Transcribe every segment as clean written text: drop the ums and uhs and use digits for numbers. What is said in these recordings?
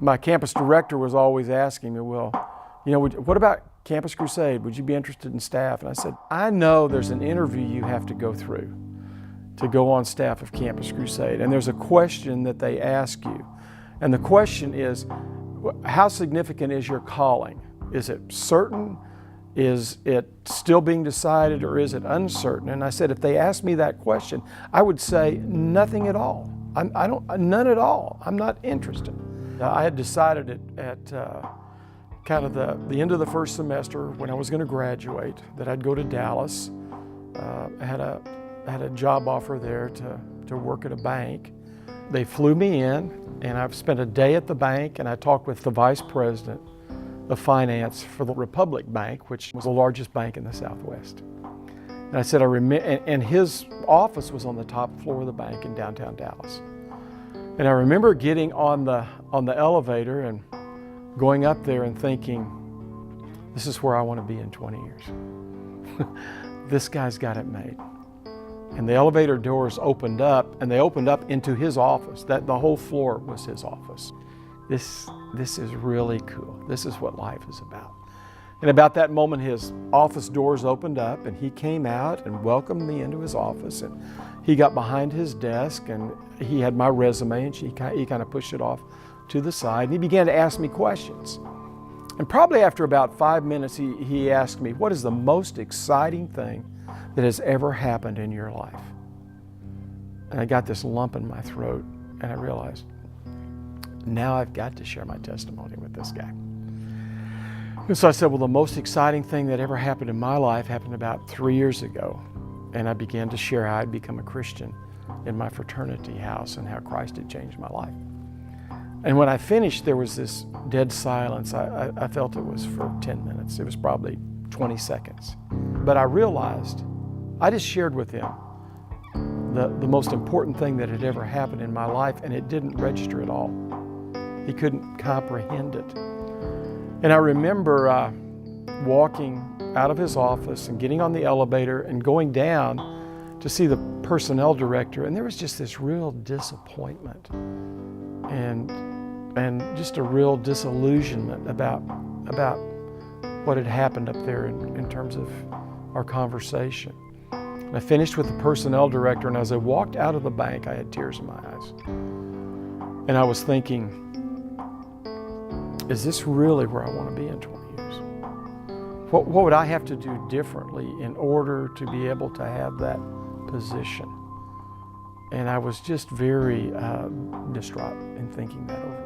My campus director was always asking me, well, what about Campus Crusade? Would you be interested in staff? And I said, I know there's an interview you have to go through to go on staff of Campus Crusade. And there's a question that they ask you. And the question is, how significant is your calling? Is it certain? Is it still being decided, or is it uncertain? And I said, if they asked me that question, I would say nothing at all. None at all. I'm not interested. I had decided at kind of the end of the first semester when I was going to graduate that I'd go to Dallas. I had a job offer there to work at a bank. They flew me in, and I've spent a day at the bank, and I talked with the vice president of finance for the Republic Bank, which was the largest bank in the Southwest. And I said, and his office was on the top floor of the bank in downtown Dallas. And I remember getting on the elevator and going up there and thinking, this is where I want to be in 20 years. This guy's got it made. And the elevator doors opened up, and they opened up into his office. The whole floor was his office. This is really cool. This is what life is about. And about that moment, his office doors opened up, and he came out and welcomed me into his office. And he got behind his desk, and he had my resume, and he kind of pushed it off to the side. And he began to ask me questions. And probably after about 5 minutes, he asked me, what is the most exciting thing that has ever happened in your life? And I got this lump in my throat, and I realized, now I've got to share my testimony with this guy. And so I said, well, the most exciting thing that ever happened in my life happened about 3 years ago. And I began to share how I'd become a Christian in my fraternity house and how Christ had changed my life. And when I finished, there was this dead silence. I felt it was for 10 minutes. It was probably 20 seconds. But I realized, I just shared with him the most important thing that had ever happened in my life, and it didn't register at all. He couldn't comprehend it. And I remember walking out of his office and getting on the elevator and going down to see the personnel director, and there was just this real disappointment and just a real disillusionment about what had happened up there in terms of our conversation. And I finished with the personnel director, and as I walked out of the bank, I had tears in my eyes. And I was thinking, is this really where I want to be in 20 years? What would I have to do differently in order to be able to have that position? And I was just very distraught in thinking that over.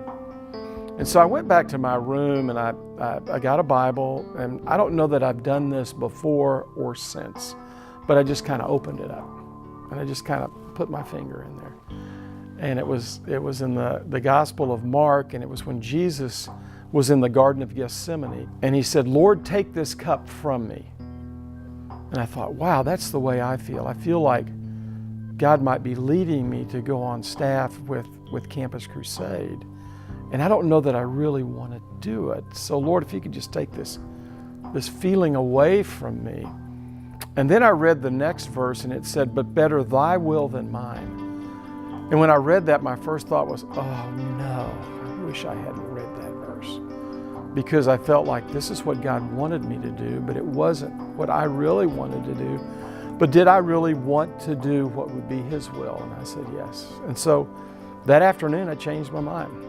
And so I went back to my room, and I got a Bible, and I don't know that I've done this before or since, but I just kind of opened it up, and I just kind of put my finger in there. And it was in the Gospel of Mark, and it was when Jesus was in the Garden of Gethsemane, and he said, Lord, take this cup from me. And I thought, wow, that's the way I feel. I feel like God might be leading me to go on staff with Campus Crusade. And I don't know that I really want to do it. So Lord, if you could just take this feeling away from me. And then I read the next verse, and it said, but better thy will than mine. And when I read that, my first thought was, oh no, I wish I hadn't read that verse. Because I felt like this is what God wanted me to do, but it wasn't what I really wanted to do. But did I really want to do what would be His will? And I said yes. And so that afternoon, I changed my mind.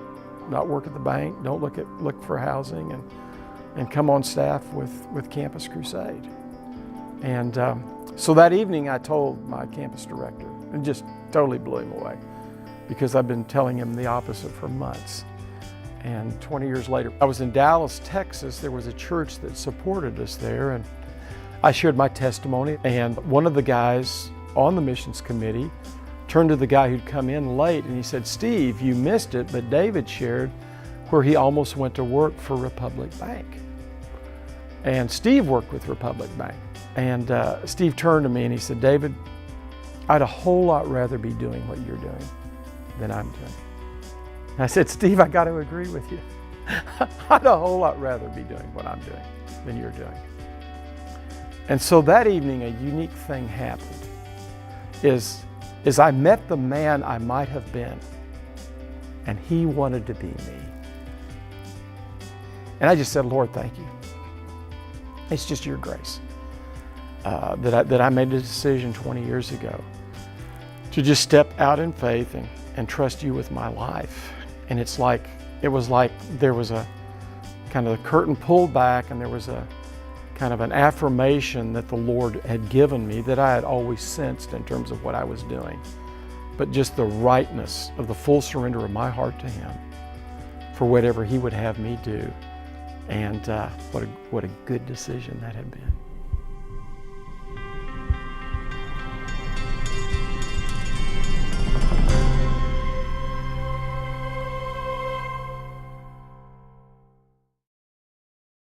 Not work at the bank, don't look for housing, and come on staff with Campus Crusade. And so that evening, I told my campus director, and just totally blew him away, because I've been telling him the opposite for months. And 20 years later, I was in Dallas, Texas. There was a church that supported us there, and I shared my testimony. And one of the guys on the missions committee turned to the guy who'd come in late, and he said, Steve, you missed it, but David shared where he almost went to work for Republic Bank. And Steve worked with Republic Bank. And Steve turned to me and he said, David, I'd a whole lot rather be doing what you're doing than I'm doing. And I said, Steve, I got to agree with you. I'd a whole lot rather be doing what I'm doing than you're doing. And so that evening, a unique thing happened. Is I met the man I might have been, and he wanted to be me. And I just said, Lord, thank you. It's just your grace that I made a decision 20 years ago to just step out in faith and trust you with my life. And it was like there was a kind of the curtain pulled back, and there was a kind of an affirmation that the Lord had given me that I had always sensed in terms of what I was doing. But just the rightness of the full surrender of my heart to Him for whatever He would have me do. And what a good decision that had been.